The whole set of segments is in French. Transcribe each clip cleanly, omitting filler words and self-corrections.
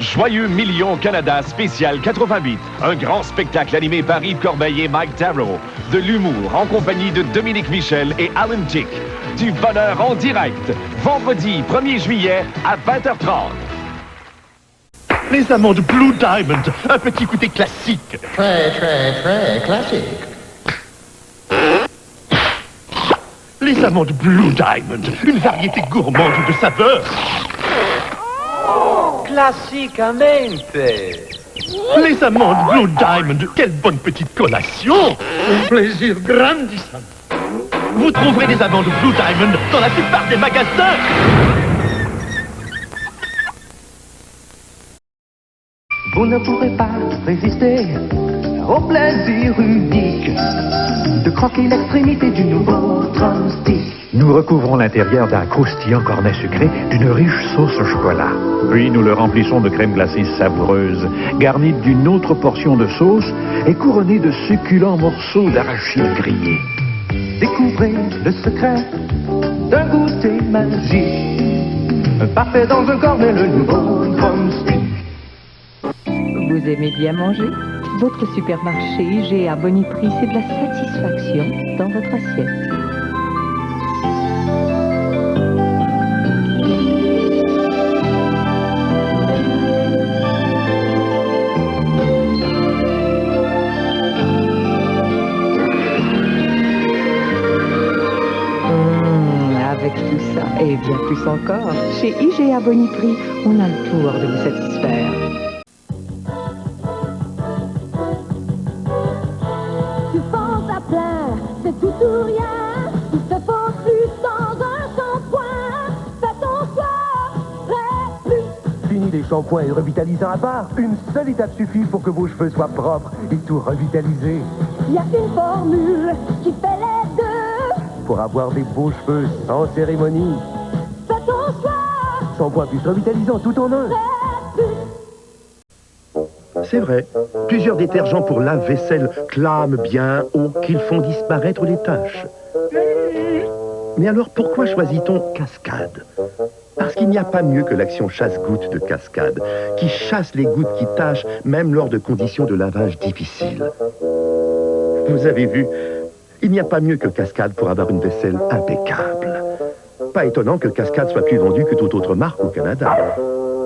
Joyeux Million Canada spécial 88. Un grand spectacle animé par Yves Corbeil et Mike Darrow. De l'humour en compagnie de Dominique Michel et Alan Tick. Du bonheur en direct. Vendredi 1er juillet à 20h30. Les amandes Blue Diamond. Un petit goûter classique. Très classique. Les amandes Blue Diamond. Une variété gourmande de saveurs. Classicamente. Les amandes Blue Diamond. Quelle bonne petite collation. Un plaisir grandissant. Vous trouverez des amandes Blue Diamond dans la plupart des magasins. Vous ne pourrez pas résister au plaisir unique de croquer l'extrémité du nouveau drumstick. Nous recouvrons l'intérieur d'un croustillant cornet sucré d'une riche sauce au chocolat. Puis nous le remplissons de crème glacée savoureuse, garnie d'une autre portion de sauce et couronnée de succulents morceaux d'arachide grillé. Découvrez le secret d'un goûter magique. Parfait dans un cornet, le nouveau drumstick. Vous aimez bien manger? Votre supermarché IGA Boniprix, c'est de la satisfaction dans votre assiette. Avec tout ça et bien plus encore, chez IGA Boniprix, on a le tour de vous satisfaire. C'est tout ou rien, tout se focus dans un shampoing. Fais ton choix, plus. Fini les shampoings et revitalisants à part. Une seule étape suffit pour que vos cheveux soient propres et tout revitalisé. Il y a une formule qui fait les deux. Pour avoir des beaux cheveux sans cérémonie. Fais ton choix, Shampoing plus revitalisant tout en un. plus. C'est vrai. Plusieurs détergents pour lave-vaisselle clament bien haut qu'ils font disparaître les taches. Mais alors pourquoi choisit-on Cascade? Parce qu'il n'y a pas mieux que l'action chasse-gouttes de Cascade, qui chasse les gouttes qui tachent même lors de conditions de lavage difficiles. Vous avez vu, il n'y a pas mieux que Cascade pour avoir une vaisselle impeccable. Pas étonnant que Cascade soit plus vendue que toute autre marque au Canada.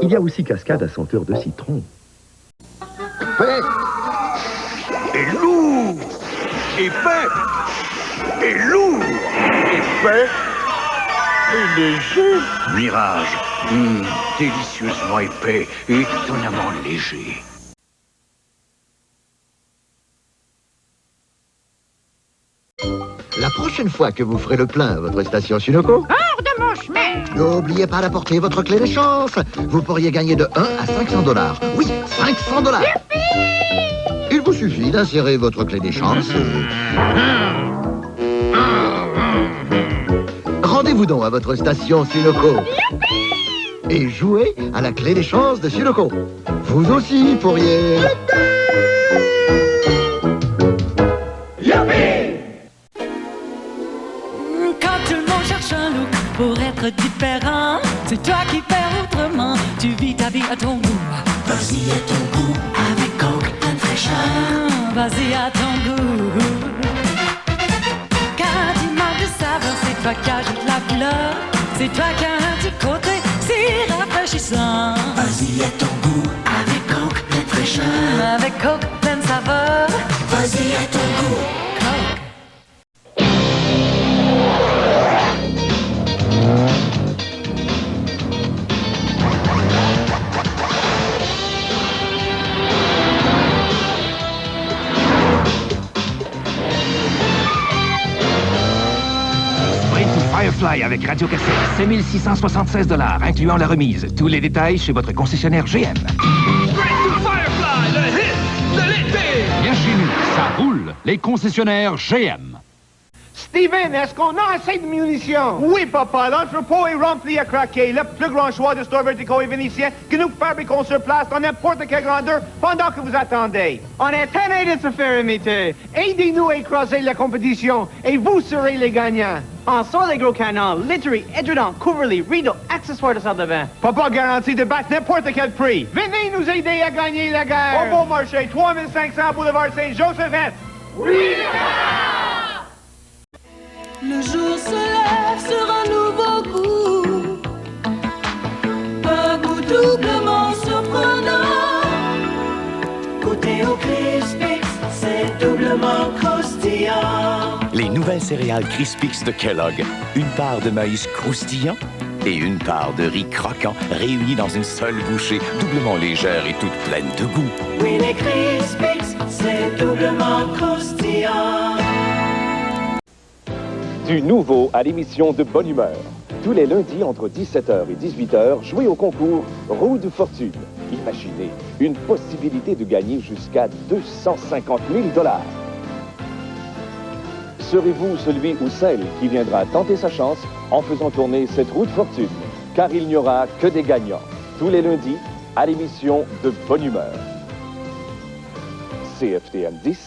Il y a aussi Cascade à senteur de citron. Et lourd. Épais. Et lourd. Épais. Et léger. Mirage. Délicieusement épais et étonnamment léger. La prochaine fois que vous ferez le plein à votre station Sunoco, hors de mon chemin! N'oubliez pas d'apporter votre clé de chance. Vous pourriez gagner de 1 à 500 $. Oui, 500 $. Il vous suffit d'insérer votre clé des chances. Rendez-vous donc à votre station Sunoco. Et jouez à la clé des chances de Sunoco. Vous aussi pourriez... Pour être différent, c'est toi qui fais autrement. Tu vis ta vie à ton goût. Vas-y à ton goût, avec Coke, plein de fraîcheur. Vas-y à ton goût. Quand tu manques de saveur, c'est toi qui ajoutes la couleur. C'est toi qui as un petit côté si rafraîchissant. Vas-y à ton goût, avec Coke, plein de fraîcheur. Avec Coke, plein de saveur. Vas-y à ton goût. Coke. Firefly avec radiocassette, 5676 $, incluant la remise. Tous les détails chez votre concessionnaire GM. Firefly, le hit de l'été! Bien chez nous, ça roule. Les concessionnaires GM. Steven, est-ce qu'on a assez de munitions? Oui, papa. L'entrepôt est rempli à craquer. Le plus grand choix de stores verticaux et vénitiens que nous fabriquons sur place dans n'importe quelle grandeur pendant que vous attendez. On est tanné de se faire imiter. Aidez-nous à écraser la compétition et vous serez les gagnants. En sort les gros canons, literie, édredons, couvre-lit, rideaux, accessoires de salle de bain. Papa garantit de battre n'importe quel prix. Venez nous aider à gagner la guerre. Au bon marché, 3500 boulevard Saint-Joseph. Oui! Le jour se lève sur un nouveau goût, un goût doublement surprenant. Goûter au Crispix, c'est doublement croustillant. Les nouvelles céréales Crispix de Kellogg. Une part de maïs croustillant et une part de riz croquant réunies dans une seule bouchée, doublement légère et toute pleine de goût. Oui, les Crispix, c'est doublement croustillant. Du nouveau à l'émission de Bonne Humeur. Tous les lundis entre 17h et 18h, jouez au concours Roue de Fortune. Imaginez une possibilité de gagner jusqu'à 250 000 $. Serez-vous celui ou celle qui viendra tenter sa chance en faisant tourner cette roue de fortune? Car il n'y aura que des gagnants. Tous les lundis à l'émission de Bonne Humeur. CFTM 10,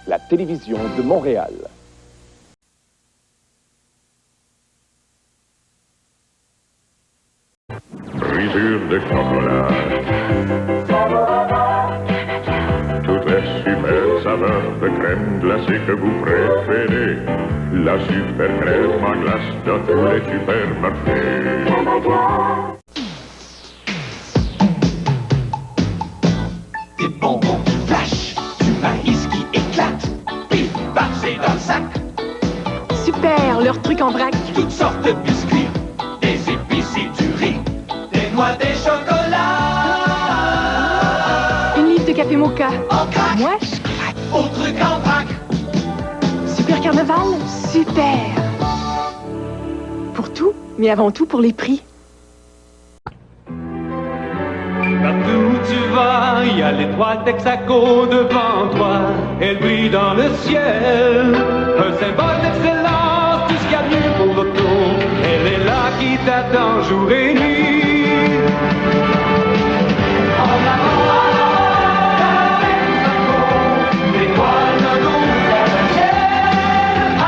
la télévision de Montréal. Brisure de chocolat. Toutes les super saveurs de crème glacée que vous préférez. La super crème à glace dans tous les supermarchés. Des bonbons qui flashent, du maïs qui éclate. Pif, paf, c'est dans le sac. Super, leur truc en vrac. Toutes sortes de biscuits, des épices et du riz. Des noix, des chocolats. Une livre de café mocha. En crack. Moi, Au truc en vrac. super carnaval, super. Pour tout, mais avant tout pour les prix. Partout où tu vas, il y a l'étoile Texaco devant toi. Elle brille dans le ciel, un symbole d'excellence, tout ce qu'il y a de mieux pour l'auto. Elle est là qui t'attend jour et nuit. En avant, la Texaco, l'étoile d'un nouveau ciel.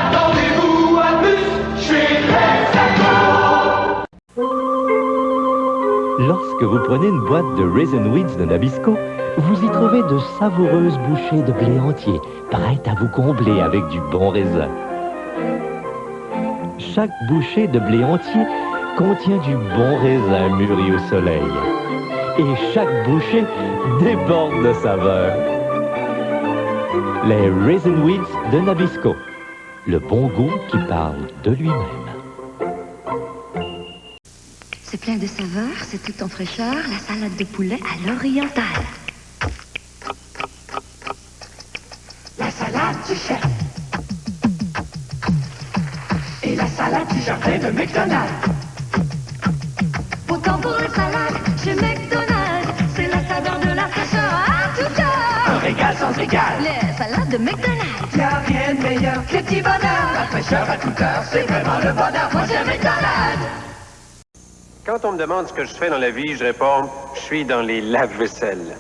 Attendez-vous à plus, chez Texaco. Lorsque vous prenez une boîte de Raisin Weeds de Nabisco, vous y trouvez de savoureuses bouchées de blé entier, prêtes à vous combler avec du bon raisin. Chaque bouchée de blé entier contient du bon raisin mûri au soleil. Et chaque bouchée déborde de saveur. Les Raisin Weeds de Nabisco. Le bon goût qui parle de lui-même. C'est plein de saveurs, c'est tout en fraîcheur, la salade de poulet à l'orientale. La salade du chef. Et la salade du jardin de McDonald's. Autant pour les salades chez McDonald's. C'est la saveur de la fraîcheur à tout heure. Un régal sans régal. Les salades de McDonald's. Y'a rien de meilleur que les petits bonheurs. La fraîcheur à toute heure, c'est vraiment le bonheur. Moi j'aime McDonald's. Quand on me demande ce que je fais dans la vie, je réponds « Je suis dans les lave-vaisselle ».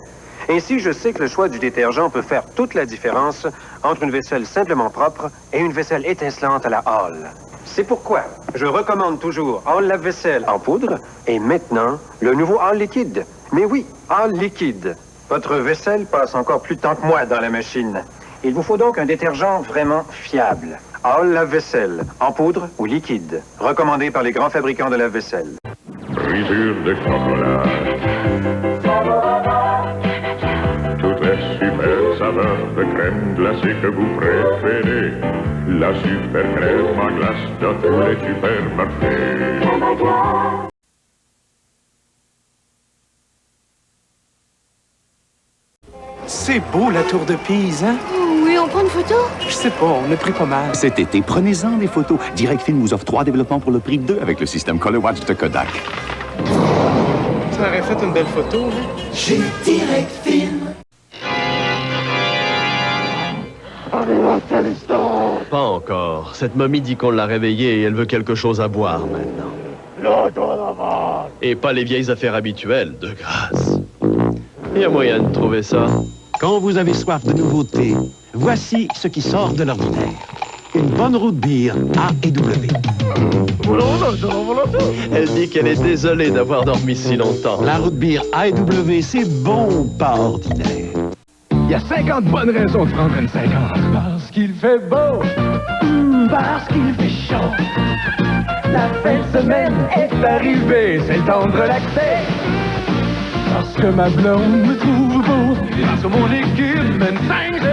Ainsi, je sais que le choix du détergent peut faire toute la différence entre une vaisselle simplement propre et une vaisselle étincelante à la Hall. C'est pourquoi je recommande toujours Hall lave-vaisselle en poudre et maintenant, le nouveau Hall liquide. Mais oui, Hall liquide. Votre vaisselle passe encore plus de temps que moi dans la machine. Il vous faut donc un détergent vraiment fiable. Hall lave-vaisselle, en poudre ou liquide. Recommandé par les grands fabricants de lave-vaisselle. Brisure de chocolat. Toutes les super saveurs de crème glacée que vous préférez. La super crème à glace dans tous les supermarchés. C'est beau la tour de Pise, hein? Oui, on prend une photo? Je sais pas, on a pris pas mal. Cet été, prenez-en des photos. Direct Film vous offre 3 développements pour le prix de 2 avec le système Color Watch de Kodak. Ça aurait fait une belle photo, hein? Chez Direct Film. Pas encore. Cette momie dit qu'on l'a réveillée et elle veut quelque chose à boire maintenant. Et pas les vieilles affaires habituelles, de grâce. Il y a moyen de trouver ça. Quand vous avez soif de nouveautés, voici ce qui sort de l'ordinaire. Une bonne root beer A&W. Elle dit qu'elle est désolée d'avoir dormi si longtemps. La root beer A&W, c'est bon, pas ordinaire. Il y a 50 bonnes raisons de prendre une 50. Parce qu'il fait beau. Parce qu'il fait chaud. La fin de semaine est arrivée, c'est le temps de relaxer. Parce que ma blonde me trouve beau. Grâce à mon équipe mène 5-0.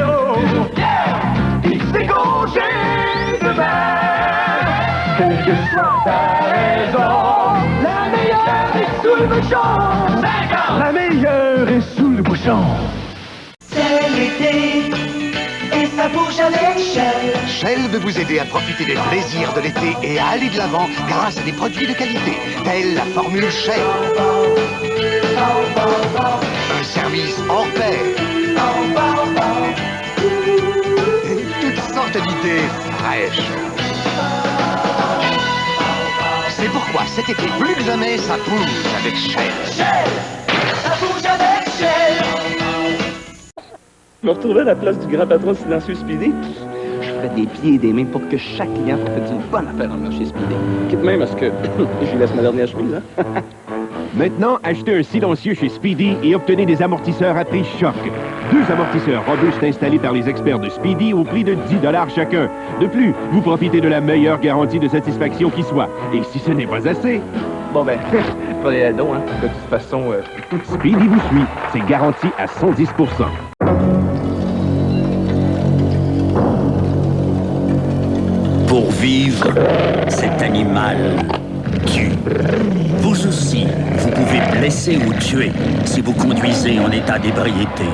Yeah! Et c'est congé demain. Quelle que soit ta raison, la meilleure est sous le bouchon. 50! La meilleure est sous le bouchon. C'est l'été et ça bouge avec Shell. Shell veut vous aider à profiter des plaisirs de l'été et à aller de l'avant grâce à des produits de qualité, tels la formule Shell. Un service hors pair. Et toutes sortes d'idées fraîches. C'est pourquoi cet été, plus que jamais, ça bouge avec Shell. Shell, ça bouge avec Shell. Je me retrouvais à la place du grand patron silencieux Speedy. Je ferais des pieds et des mains pour que chaque client profite d'une bonne affaire en marché Speedy. Quitte même à ce que je laisse ma dernière chemise, hein? Maintenant, achetez un silencieux chez Speedy et obtenez des amortisseurs à prix choc. 2 amortisseurs robustes installés par les experts de Speedy au prix de 10 $ chacun. De plus, vous profitez de la meilleure garantie de satisfaction qui soit. Et si ce n'est pas assez... Bon ben, prenez la don, hein. De toute façon... Speedy vous suit. C'est garanti à 110 %. Pour vivre, cet animal tue. Vous aussi, vous pouvez blesser ou tuer si vous conduisez en état d'ébriété.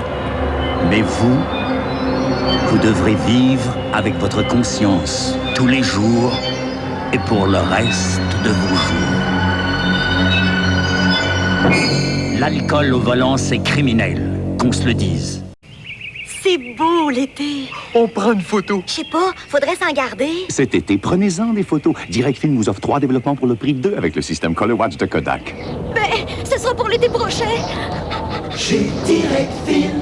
Mais vous devrez vivre avec votre conscience tous les jours et pour le reste de vos jours. L'alcool au volant, c'est criminel, qu'on se le dise. C'est beau l'été. On prend une photo. Je sais pas, faudrait s'en garder. Cet été, prenez-en des photos. Direct Film vous offre 3 développements pour le prix de 2 avec le système Color Watch de Kodak. Ben, ce sera pour l'été prochain. Chez Direct Film.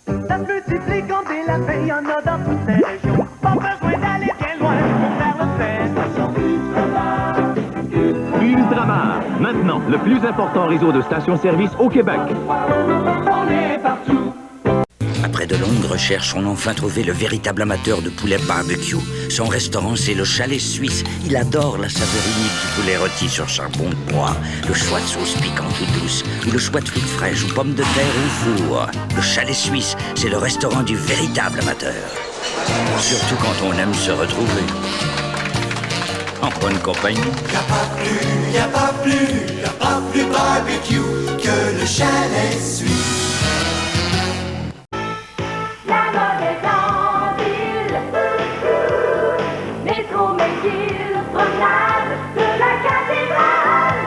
Ça se multiplie quand t'es la paix, y'en a dans toutes les régions. Pas besoin d'aller bien loin pour faire le fait. Ultramar, maintenant, le plus important réseau de stations-service au Québec. On est partout. Après de longues recherches, on a enfin trouvé le véritable amateur de poulet barbecue. Son restaurant, c'est le Chalet Suisse. Il adore la saveur unique du poulet rôti sur charbon de bois, le choix de sauce piquante ou douce, ou le choix de frites fraîches ou pommes de terre au four. Le Chalet Suisse, c'est le restaurant du véritable amateur. Surtout quand on aime se retrouver. En bonne compagnie. Y'a pas plus barbecue que le Chalet Suisse. La mode est en ville. Métro, McGill, promenade de la cathédrale.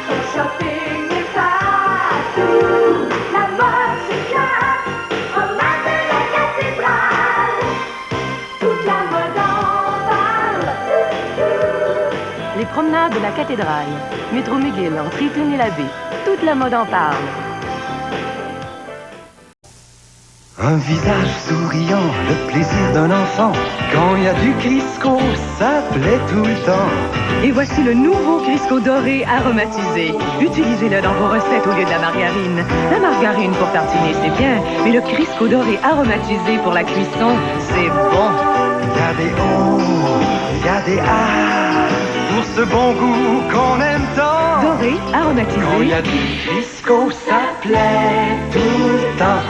Au shopping et partout. La mode s'éclate. Promenade de la cathédrale. Toute la mode en parle. Les promenades de la cathédrale. Métro McGill, entre Eaton et la baie. Toute la mode en parle. Un visage souriant, le plaisir d'un enfant. Quand il y a du Crisco, ça plaît tout le temps. Et voici le nouveau Crisco doré aromatisé. Utilisez-le dans vos recettes au lieu de la margarine. La margarine pour tartiner, c'est bien, mais le Crisco doré aromatisé pour la cuisson, c'est bon. Il y a des hauts, il y a des A, pour ce bon goût qu'on aime tant. Doré, aromatisé. Quand il y a du Crisco, ça plaît tout le temps.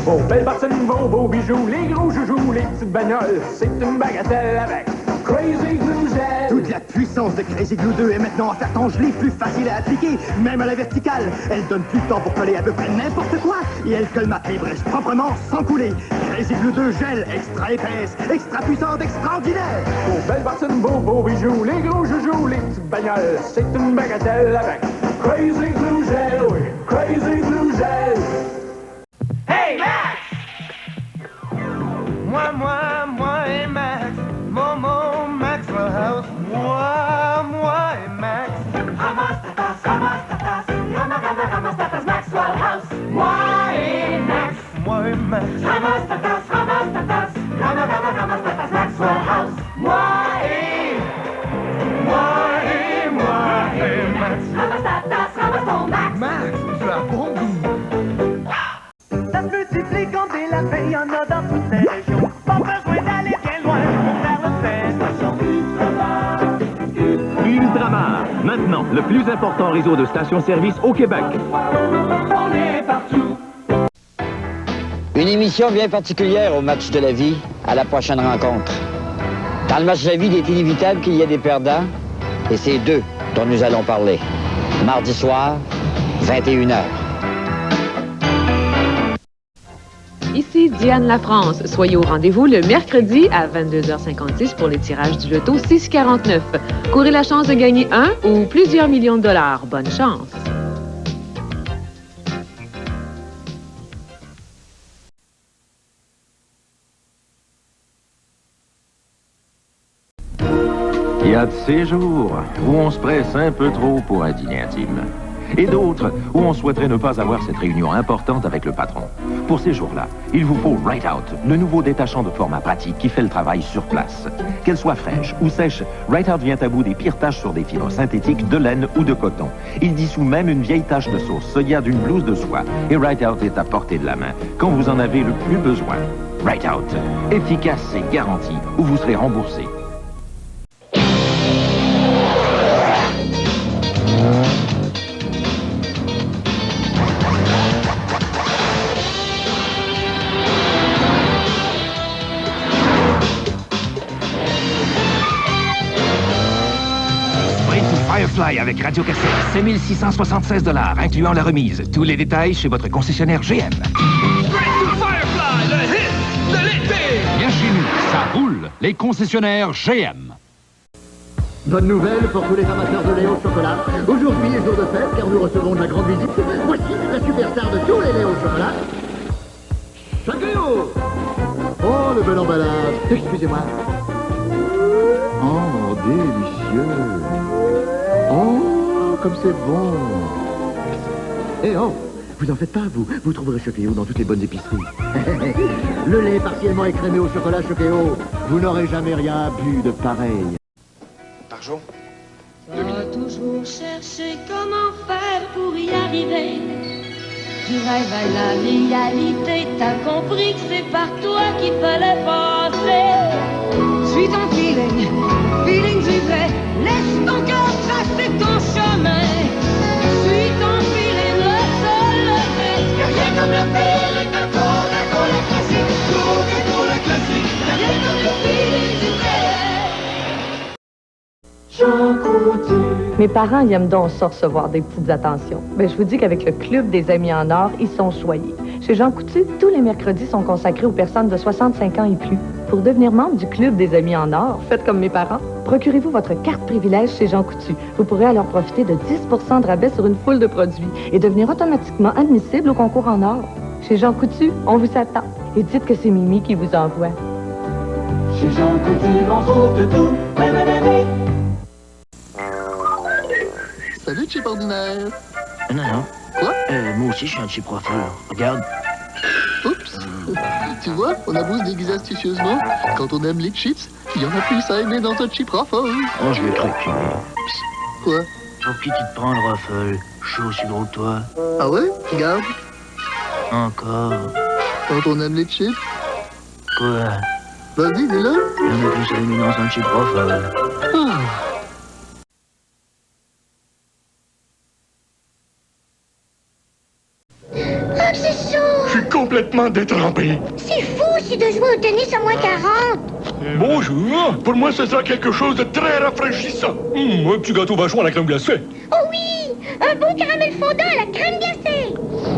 Vos belles bottines, vos beaux bijoux, les gros joujoux, les petites bagnoles, c'est une bagatelle avec Crazy Glue Gel. Toute la puissance de Crazy Glue 2 est maintenant offerte en gelée, plus facile à appliquer, même à la verticale. Elle donne plus de temps pour coller à peu près n'importe quoi, et elle colmate les brèches proprement sans couler. Crazy Glue 2 gel, extra épaisse, extra puissante, extraordinaire. Vos belles bottines, vos beaux bijoux, les gros joujoux, les petites bagnoles, c'est une bagatelle avec Crazy Blue Gel, oui, Crazy Blue Gel. Hey Max! Moi et Max, Momo Maxwell House. Moi et Max. Ramastatas, Maxwell House. Moi et Max. Ramastatas, Maxwell House. Moi et Max. Ramastatas, ramasse ton Max. Max, tu as bon goût. Ça se multiplie comme des lapins, il y en a dans toutes les régions. Pas besoin d'aller bien loin pour faire le fait. Ultramar, maintenant, le plus important réseau de stations-service au Québec. On est partout. Une émission bien particulière au match de la vie, à la prochaine rencontre. Dans le match de la vie, il est inévitable qu'il y ait des perdants, et c'est d'eux dont nous allons parler. Mardi soir, 21h. Ici Diane Lafrance. Soyez au rendez-vous le mercredi à 22h56 pour les tirages du loto 649. Courez la chance de gagner 1 ou plusieurs millions de dollars. Bonne chance! Il y a de ces jours où on se presse un peu trop pour un dîner intime. Et d'autres où on souhaiterait ne pas avoir cette réunion importante avec le patron. Pour ces jours-là, il vous faut Right Out, le nouveau détachant de format pratique qui fait le travail sur place. Qu'elle soit fraîche ou sèche, Right Out vient à bout des pires taches sur des fibres synthétiques, de laine ou de coton. Il dissout même une vieille tache de sauce soya d'une blouse de soie. Et Right Out est à portée de la main, quand vous en avez le plus besoin. Right Out, efficace et garanti, ou vous serez remboursé. Firefly avec radiocassette, c'est 1676 $, incluant la remise. Tous les détails chez votre concessionnaire GM. Firefly, le hit de l'été. Bien chez nous, ça roule. Les concessionnaires GM. Bonne nouvelle pour tous les amateurs de lait au chocolat. Aujourd'hui est jour de fête car nous recevons de la grande visite. Voici la superstar de tous les laits au chocolat. Chagrio. Oh, le bel emballage. Excusez-moi. Oh, délicieux. Oh, comme c'est bon. Eh oh, vous en faites pas, vous trouverez Choquéo dans toutes les bonnes épiceries. Le lait partiellement écrémé au chocolat Choquéo. Vous n'aurez jamais rien bu de pareil. Par jour? T'as toujours cherché comment faire pour y arriver. Tu rêves à la réalité, t'as compris que c'est par toi qu'il fallait passer. Suis ton feeling, feeling du vrai. Laisse ton cœur tracer ton chemin. Suis ton feeling, le seul, le vrai. Y'a rien comme le feeling de Coca-Cola classique. Coca-Cola classique. Y'a rien comme le feeling du vrai. Mes parents, ils aiment donc ça recevoir des petites attentions. Ben, je vous dis qu'avec le Club des Amis en Or, ils sont choyés. Chez Jean Coutu, tous les mercredis sont consacrés aux personnes de 65 ans et plus. Pour devenir membre du Club des Amis en Or, faites comme mes parents. Procurez-vous votre carte privilège chez Jean Coutu. Vous pourrez alors profiter de 10% de rabais sur une foule de produits et devenir automatiquement admissible au concours en or. Chez Jean Coutu, on vous attend. Et dites que c'est Mimi qui vous envoie. Chez Jean Coutu, on trouve de tout. Salut, chip ordinaire. Non. Quoi? Moi aussi, je suis un chip profil. Regarde. Oups. Tu vois, on a beau se déguiser astucieusement. Quand on aime les chips, il y en a plus à aimer dans un chip Ruffle. Oh, je vais te reculer. Quoi? Pour qui tu te prends le Ruffle? Je suis aussi gros que toi. Ah ouais? Regarde. Encore. Quand on aime les chips. Quoi? Vas-y, dis-le. Il y en a plus à aimer dans un chip Ruffle. Ah. Ah, c'est chaud! Je suis complètement détrempé. C'est fou, si de jouer au tennis à moins 40! Bonjour. Pour moi, ce sera quelque chose de très rafraîchissant. Un petit gâteau vachon à la crème glacée. Oh oui! Un beau caramel fondant à la crème glacée!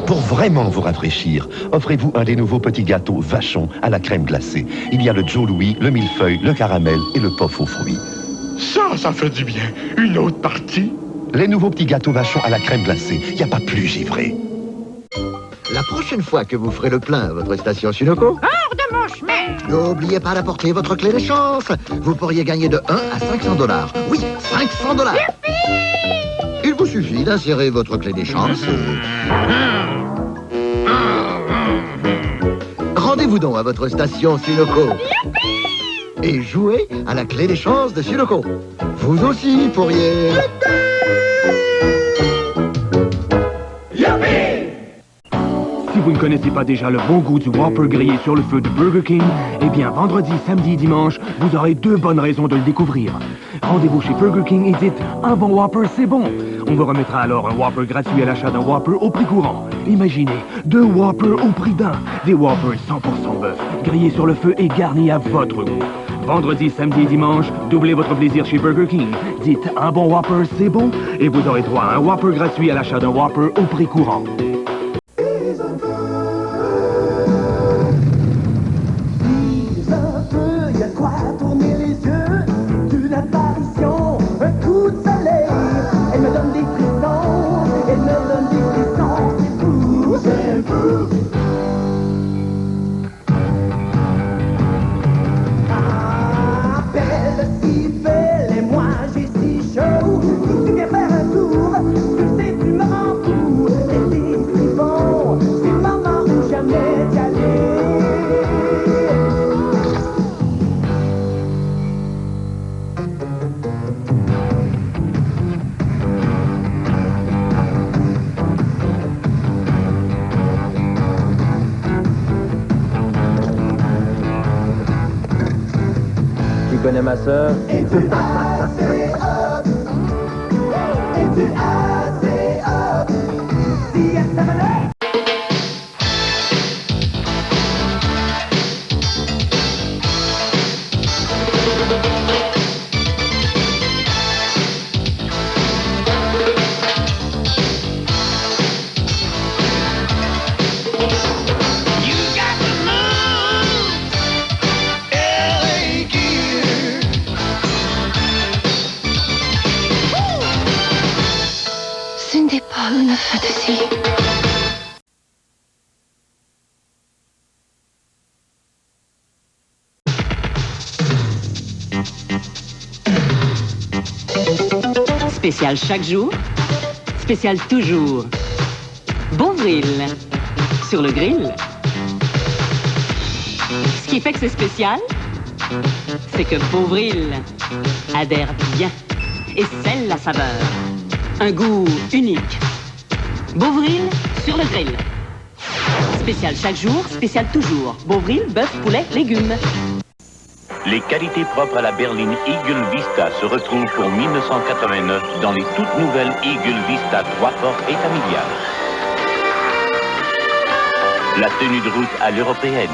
Pour vraiment vous rafraîchir, offrez-vous un des nouveaux petits gâteaux Vachon à la crème glacée. Il y a le Joe Louis, le millefeuille, le caramel et le puff aux fruits. Ça fait du bien. Une autre partie? Les nouveaux petits gâteaux vachons à la crème glacée. Y a pas plus givré. La prochaine fois que vous ferez le plein à votre station Sunoco, Hors de mon chemin! n'oubliez pas d'apporter votre clé de chance. Vous pourriez gagner de 1 à 500 $. Oui, 500 $. Il vous suffit d'insérer votre clé des chances. Rendez-vous donc à votre station Sunoco. Et jouez à la clé des chances de Sunoco. Vous aussi pourriez... Si vous ne connaissez pas déjà le bon goût du Whopper grillé sur le feu de Burger King, eh bien, vendredi, samedi et dimanche, vous aurez 2 bonnes raisons de le découvrir. Rendez-vous chez Burger King et dites « Un bon Whopper, c'est bon !» On vous remettra alors un Whopper gratuit à l'achat d'un Whopper au prix courant. Imaginez, 2 Whoppers au prix d'un. Des Whoppers 100% bœuf, grillés sur le feu et garnis à votre goût. Vendredi, samedi et dimanche, doublez votre plaisir chez Burger King. Dites « Un bon Whopper, c'est bon !» et vous aurez droit à un Whopper gratuit à l'achat d'un Whopper au prix courant. Tu connais ma sœur? Ce n'est pas une fantaisie. Spécial chaque jour, spécial toujours. Bovril sur le grill. Ce qui fait que c'est spécial, c'est que Bovril adhère bien et scelle la saveur. Un goût unique. Bovril sur le grill. Spécial chaque jour, spécial toujours. Bovril, bœuf, poulet, légumes. Les qualités propres à la berline Eagle Vista se retrouvent pour 1989 dans les toutes nouvelles Eagle Vista 3 portes et familiales. La tenue de route à l'européenne.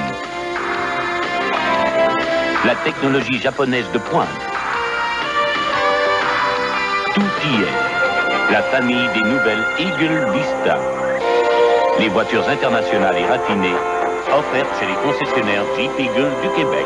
La technologie japonaise de pointe. Tout y est. La famille des nouvelles Eagle Vista. Les voitures internationales et raffinées offertes chez les concessionnaires Jeep Eagle du Québec.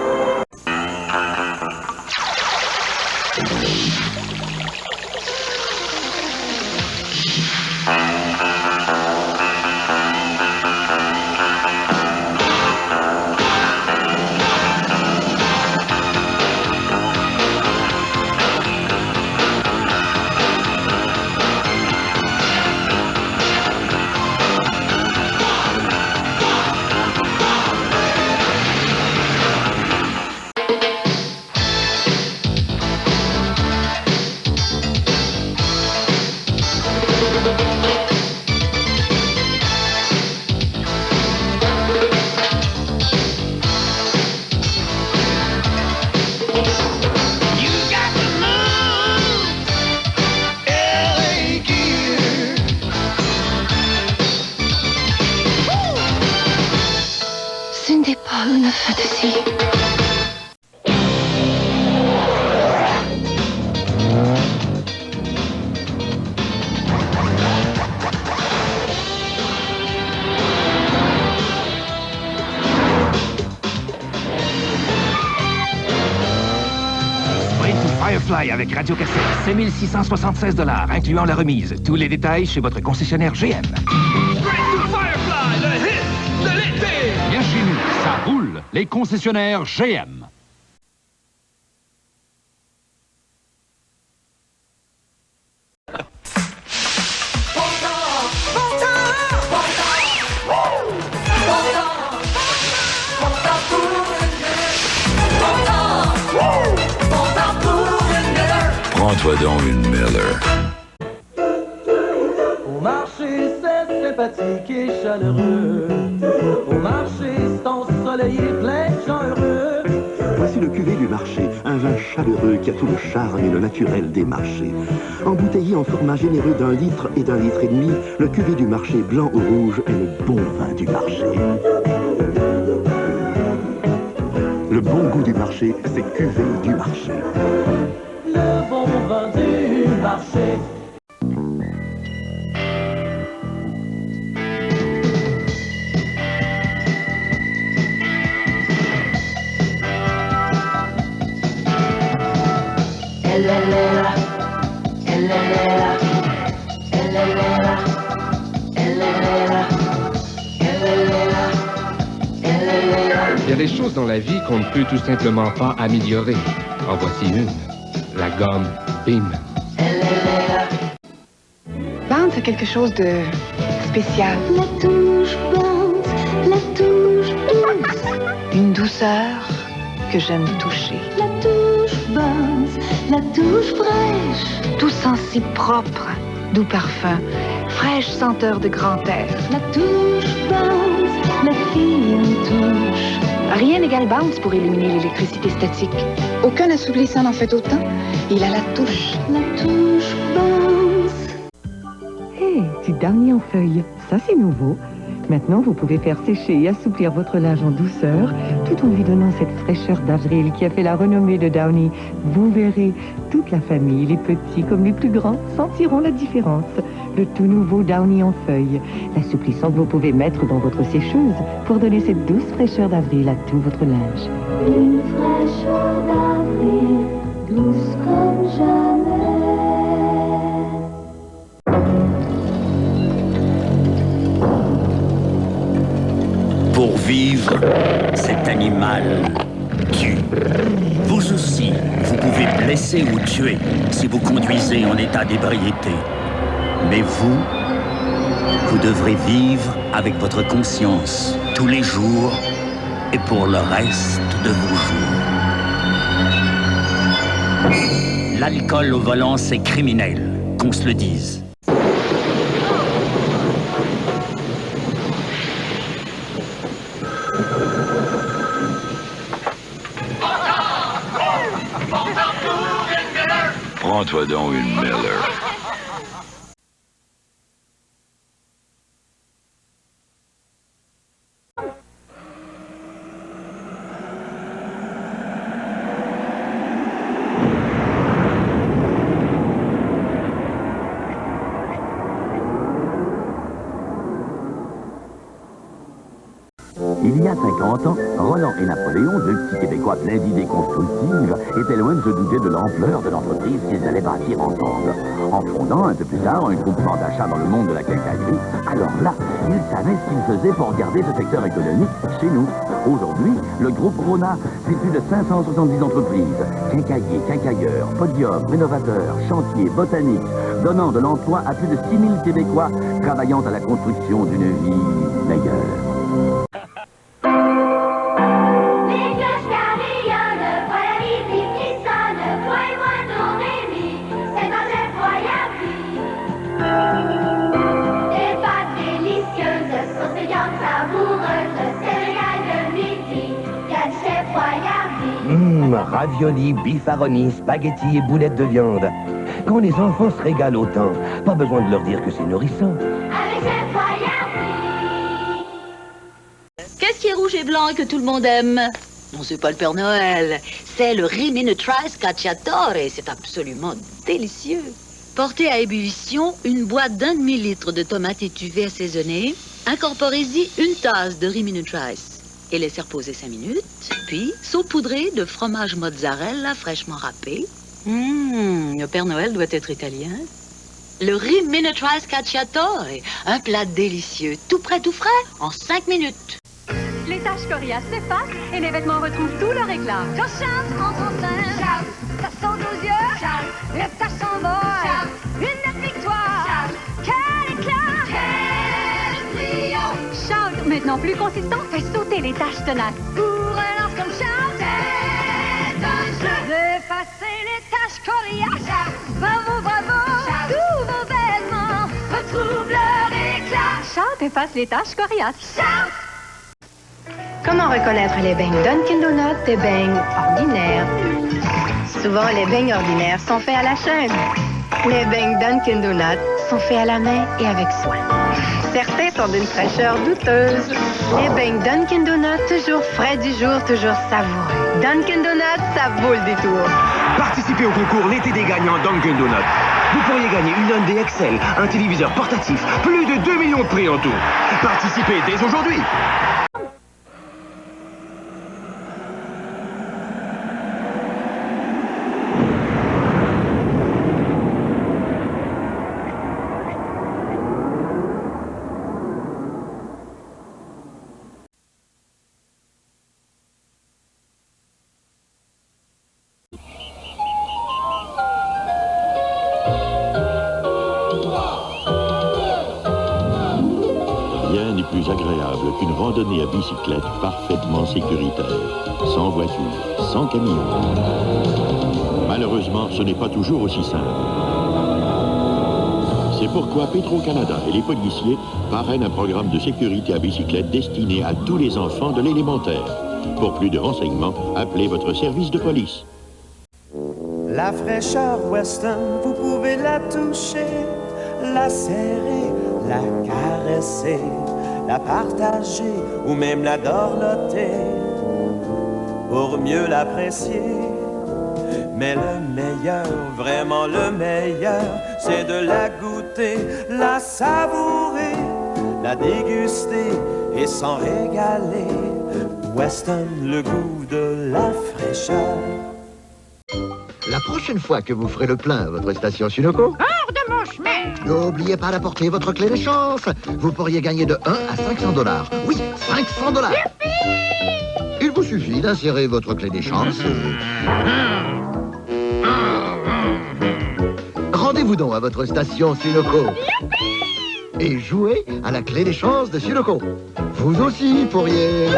Ce n'est pas une fantaisie. Firefly avec radiocassette. C'est 1676 $, incluant la remise. Tous les détails chez votre concessionnaire GM. Firefly, le hit de l'été! Bien chez nous, ça roule. Les concessionnaires GM. Prends-toi donc une Miller. Au marché, c'est sympathique et chaleureux. Au marché, c'est ensoleillé, plein de gens heureux. Voici le cuvée du marché, un vin chaleureux qui a tout le charme et le naturel des marchés. Embouteillé en format généreux d'1 litre et d'1,5 litres, le cuvée du marché blanc ou rouge est le bon vin du marché. Le bon goût du marché, c'est cuvée du marché. Le bon vin du marché. Il y a des choses dans la vie qu'on ne peut tout simplement pas améliorer. En voici une. La gomme Bim. Bounce a quelque chose de spécial. La touche bounce, la touche douce. Une douceur que j'aime toucher. La touche bounce, la touche fraîche. Tout sent si propre. Doux parfum, fraîche senteur de grand air. La touche bounce, la fine touche. Rien n'égale Bounce pour éliminer l'électricité statique. Aucun assouplissant n'en fait autant. Il a la touche. La touche bounce. Hé, petit dernier en feuille. Ça, c'est nouveau. Maintenant, vous pouvez faire sécher et assouplir votre linge en douceur, tout en lui donnant cette fraîcheur d'avril qui a fait la renommée de Downy. Vous verrez, toute la famille, les petits comme les plus grands, sentiront la différence. Le tout nouveau Downy en feuille, l'assouplissant que vous pouvez mettre dans votre sécheuse pour donner cette douce fraîcheur d'avril à tout votre linge. Une fraîcheur d'avril, douce comme jamais. Pour vivre, cet animal tue. Vous aussi, vous pouvez blesser ou tuer si vous conduisez en état d'ébriété. Mais vous devrez vivre avec votre conscience tous les jours et pour le reste de vos jours. L'alcool au volant, c'est criminel, qu'on se le dise. Prends-toi donc une Miller. Il y a 50 ans, Roland et Napoléon, deux petits Québécois pleins d'idées constructives, étaient loin de se douter de l'ampleur de l'entreprise qu'ils allaient bâtir ensemble. En fondant un peu plus tard un groupement d'achat dans le monde de la quincaillerie, alors là, ils savaient ce qu'ils faisaient pour garder ce secteur économique chez nous. Aujourd'hui, le groupe Rona, c'est plus de 570 entreprises, quincailliers, quincailleurs, podiums, rénovateurs, chantiers, botaniques, donnant de l'emploi à plus de 6000 Québécois travaillant à la construction d'une vie meilleure. Raviolis, bifaroni, spaghettis et boulettes de viande. Quand les enfants se régalent autant, pas besoin de leur dire que c'est nourrissant. Qu'est-ce qui est rouge et blanc et que tout le monde aime? Non, c'est pas le Père Noël. C'est le Rimini-Trice Cacciatore. C'est absolument délicieux. Portez à ébullition une boîte d'1 demi-litre de tomates étuvées assaisonnées. Incorporez-y une tasse de Rimini-Trice. Et laissez reposer 5 minutes, puis saupoudrez de fromage mozzarella fraîchement râpé. Le Père Noël doit être italien. Le Rimini Cacciatore, un plat délicieux, tout prêt, tout frais, en 5 minutes. Les taches coriaces s'effacent et les vêtements retrouvent tout leur éclat. Quand Charles entre en scène, Charles, ça saute aux yeux, Charles, les taches s'envolent, Charles, une nette victoire, Charles, quel éclat, quel triomphe. Charles, maintenant plus consistant, fait sauter les taches tenaces. Pour un lance comme Charles, c'est un jeu d'effacer les taches coriaces. Charles, bravo, bravo, Charles, tous vos vêtements retrouvent leur éclat. Charles efface les taches coriaces. Charles. Comment reconnaître les beignes Dunkin' Donuts des beignes ordinaires? Souvent, les beignes ordinaires sont faits à la chaîne. Les beignes Dunkin' Donuts sont faits à la main et avec soin. Certains sont d'une fraîcheur douteuse. Les beignes Dunkin' Donuts, toujours frais du jour, toujours savoureux. Dunkin' Donuts, ça vaut le détour. Participez au concours L'été des gagnants Dunkin' Donuts. Vous pourriez gagner une Hyundai Excel, un téléviseur portatif, plus de 2 millions de prix en tout. Participez dès aujourd'hui. Rien n'est plus agréable qu'une randonnée à bicyclette parfaitement sécuritaire, sans voiture, sans camion. Malheureusement, ce n'est pas toujours aussi simple. C'est pourquoi Petro-Canada et les policiers parrainent un programme de sécurité à bicyclette destiné à tous les enfants de l'élémentaire. Pour plus de renseignements, appelez votre service de police. La fraîcheur western, vous pouvez la toucher, la serrer, la caresser, la partager ou même la dorloter pour mieux l'apprécier. Mais le meilleur, vraiment le meilleur, c'est de la goûter, la savourer, la déguster et s'en régaler. Weston, le goût de la fraîcheur. La prochaine fois que vous ferez le plein à votre station Sunoco, Hors de mon chemin! n'oubliez pas d'apporter votre clé des chances. Vous pourriez gagner de 1 à 500 $. Oui, 500 $. Il vous suffit d'insérer votre clé des chances. Rendez-vous donc à votre station Sunoco. Et jouez à la clé des chances de Sunoco. Vous aussi pourriez...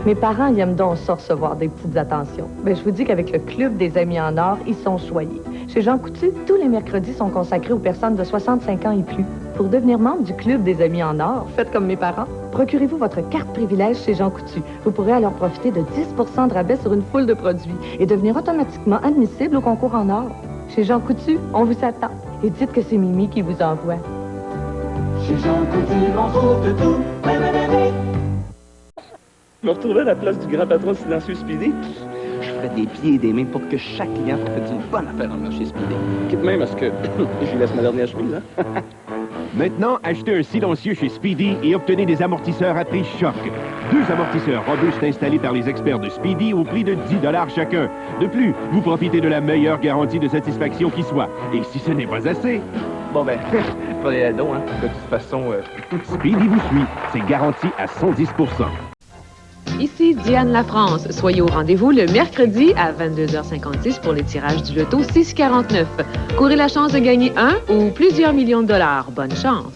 Mes parents, ils aiment donc ça recevoir des petites attentions. Ben, je vous dis qu'avec le Club des Amis en Or, ils sont choyés. Chez Jean Coutu, tous les mercredis sont consacrés aux personnes de 65 ans et plus. Pour devenir membre du Club des Amis en Or, faites comme mes parents. Procurez-vous votre carte privilège chez Jean Coutu. Vous pourrez alors profiter de 10% de rabais sur une foule de produits et devenir automatiquement admissible au concours en or. Chez Jean Coutu, on vous attend. Et dites que c'est Mimi qui vous envoie. Chez Jean Coutu, on trouve de tout. Je me retrouvais à la place du grand patron silencieux Speedy. Je ferais des pieds et des mains pour que chaque client fasse une bonne affaire en marché Speedy. Quitte même à ce que je lui laisse ma dernière chemise, hein? Maintenant, achetez un silencieux chez Speedy et obtenez des amortisseurs à prix choc. 2 amortisseurs robustes installés par les experts de Speedy au prix de 10 $ chacun. De plus, vous profitez de la meilleure garantie de satisfaction qui soit. Et si ce n'est pas assez... Bon ben, prenez la don, hein? De toute façon... Speedy vous suit. C'est garanti à 110%. Ici Diane Lafrance. Soyez au rendez-vous le mercredi à 22h56 pour les tirages du loto 649. Courez la chance de gagner 1 ou plusieurs millions de dollars. Bonne chance!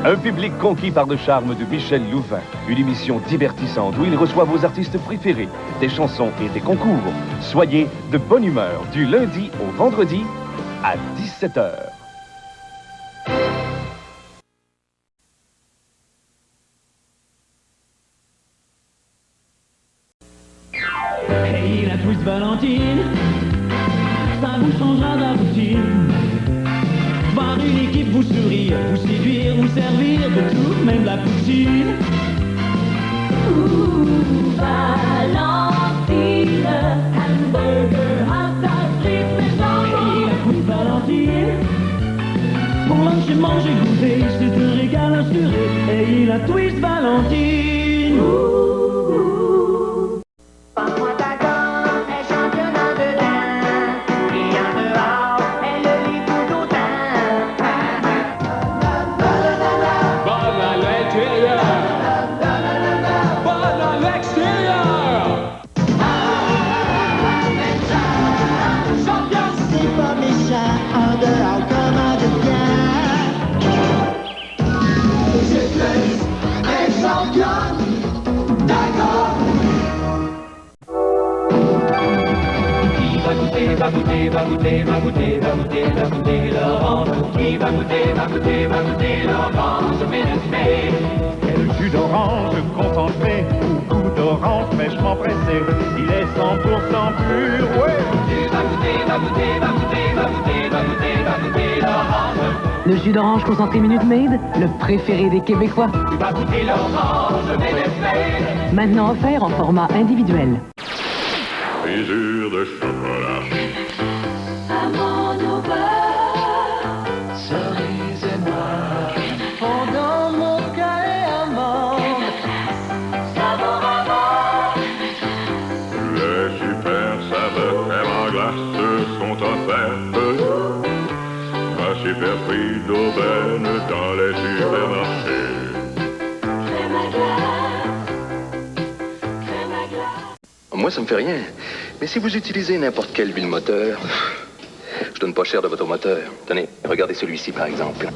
Un public conquis par le charme de Michel Louvain. Une émission divertissante où il reçoit vos artistes préférés, des chansons et des concours. Soyez de bonne humeur du lundi au vendredi à 17h. vous sourire, vous séduire, vous servir de tout, même la poutine. Valentine, hamburger, hot dog, frites, mais Et la coupe Valentine. Pour lunch, j'ai mangé goûter, c'est un régal assuré. Et la twist Valentine. Passe-moi ta gomme, elle championne en dedans. Et en dehors, elle le lit tout autant. Bonne à l'intérieur. Bonne à l'extérieur. C'est pas méchant, en dehors comme en dedans. C'est clair, elle championne. D'accord. Va goûter, va goûter, va goûter, va goûter, va goûter, va goûter l'orange. Qui va goûter, va goûter, va goûter l'orange Minute Maid. Quel jus d'orange concentré, au goût d'orange fraîchement pressé. Il est 100% pur, ouais. Va goûter, va goûter, va goûter, va goûter, va goûter, va goûter l'orange. Le jus d'orange concentré Minute Maid, le préféré des Québécois. Va goûter l'orange Minute Maid. Maintenant offert en format individuel. Brisure de chocolat. Amande au beurre, Cerise et noire. Fondant mon cœur et amande. saveur amande. Les super saveurs crème en glace sont offertes. Un super prix d'aubaine dans les supermarchés. Crème à glace, crème à glace. Moi, ça me fait rien. Mais si vous utilisez n'importe quelle huile moteur, je donne pas cher de votre moteur. Tenez, regardez celui-ci, par exemple.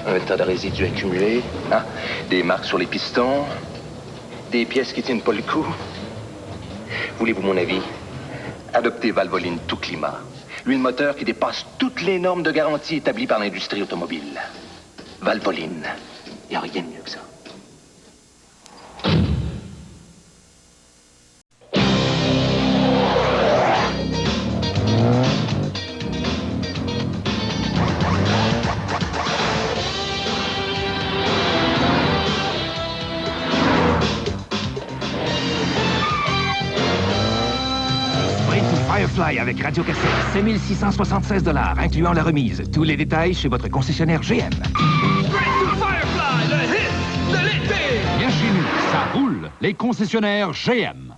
Un tas de résidus accumulés, hein? Des marques sur les pistons, des pièces qui tiennent pas le coup. Voulez-vous mon avis? Adoptez Valvoline tout climat. L'huile moteur qui dépasse toutes les normes de garantie établies par l'industrie automobile. Valvoline. Il n'y a rien de mieux que ça. Firefly avec radiocassette, 5676 $, incluant la remise. Tous les détails chez votre concessionnaire GM. Firefly, le hit de l'été. Bien chez nous, ça roule. Les concessionnaires GM.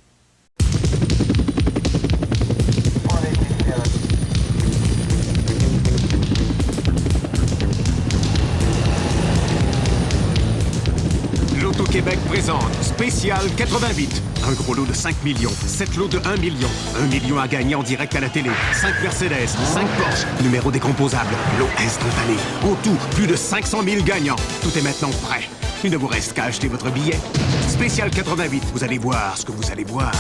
L'Auto-Québec présente Spécial 88. Un gros lot de 5 millions, 7 lots de 1 million, 1 million à gagner en direct à la télé, 5 Mercedes, 5 Porsche, numéro décomposable, lot instantané. En tout, plus de 500 000 gagnants. Tout est maintenant prêt. Il ne vous reste qu'à acheter votre billet. Spécial 88, vous allez voir ce que vous allez voir.